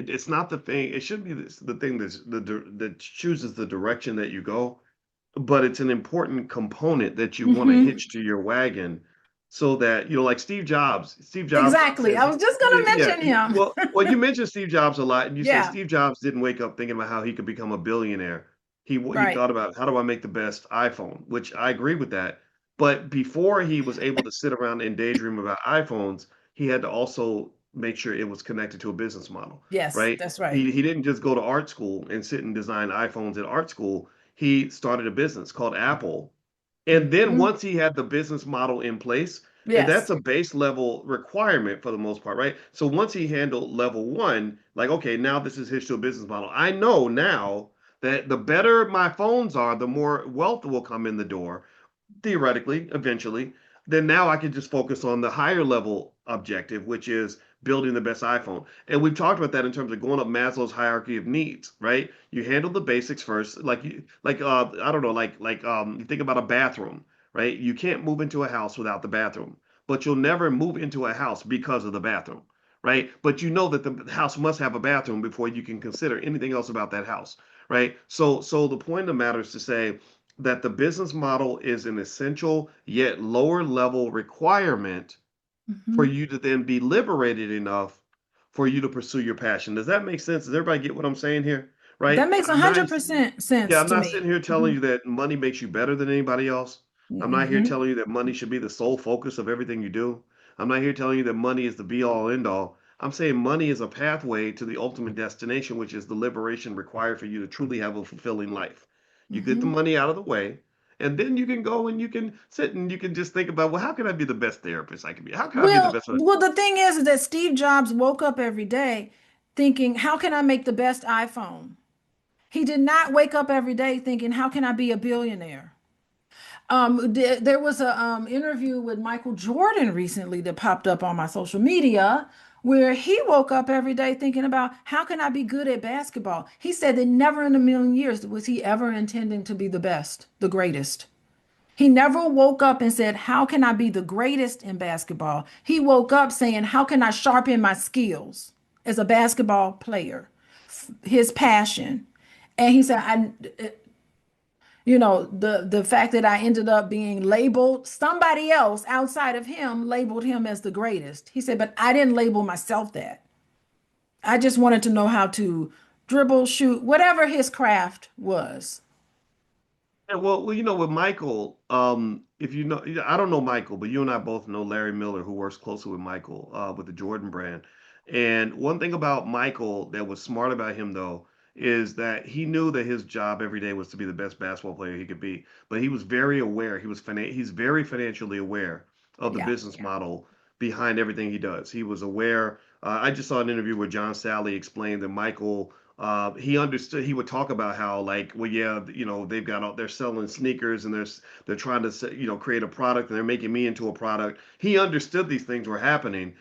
it's not the thing. It shouldn't be the thing that chooses the direction that you go, but it's an important component that you want to Hmm. hitch to your wagon so that, like Steve Jobs. Steve Jobs Exactly. says, I was just going to yeah, mention him. well, you mentioned Steve Jobs a lot, and you said Yeah, Steve Jobs didn't wake up thinking about how he could become a billionaire. He right. thought about how do I make the best iPhone, which I agree with that. But before he was able to sit around and daydream about iPhones, he had to also make sure it was connected to a business model, Yes, right? that's right. He didn't just go to art school and sit and design iPhones at art school. He started a business called Apple. And then Hmm. once he had the business model in place, and that's Yes. a base level requirement for the most part, right? So once he handled level one, like, okay, now this is his to a business model. I know now that the better my phones are, the more wealth will come in the door, theoretically, eventually. Then now I can just focus on the higher level objective, which is building the best iPhone. And we've talked about that in terms of going up Maslow's hierarchy of needs, right? You handle the basics first, I don't know, you think about a bathroom, right? You can't move into a house without the bathroom, but you'll never move into a house because of the bathroom, right? But you know that the house must have a bathroom before you can consider anything else about that house, right? So the point of the matter is to say that the business model is an essential yet lower level requirement for Hmm. you to then be liberated enough for you to pursue your passion. Does that make sense? Does everybody get what I'm saying here? Right? That makes I'm not 100% Yeah, sense I'm to not me. sitting here telling you that money makes you better than anybody else. I'm not here Hmm. telling you that money should be the sole focus of everything you do. I'm not here telling you that money is the be all end all. I'm saying money is a pathway to the ultimate destination, which is the liberation required for you to truly have a fulfilling life. You get the Hmm. money out of the way, and then you can go and you can sit and you can just think about, well, how can I be the best therapist I can be? How can I be the Well, best? well, the thing is that Steve Jobs woke up every day thinking, how can I make the best iPhone? He did not wake up every day thinking, how can I be a billionaire? There was a interview with Michael Jordan recently that popped up on my social media where he woke up every day thinking about how can I be good at basketball? He said that never in a million years was he ever intending to be the best, the greatest. He never woke up and said, how can I be the greatest in basketball? He woke up saying, how can I sharpen my skills as a basketball player? His passion. And he said, the fact that I ended up being labeled, somebody else outside of him labeled him as the greatest. He said, but I didn't label myself that. I just wanted to know how to dribble, shoot, whatever his craft was. Yeah, well, with Michael, if you know, I don't know Michael, but you and I both know Larry Miller, who works closely with Michael, with the Jordan brand. And one thing about Michael that was smart about him, though, is that he knew that his job every day was to be the best basketball player he could be. But he was very aware. He's very financially aware of the Yeah. business model behind everything he does. He was aware. I just saw an interview where John Sally explained that Michael he understood. He would talk about how, like, well, yeah, they've got all, they're selling sneakers and they're trying to create a product and they're making me into a product. He understood these things were happening,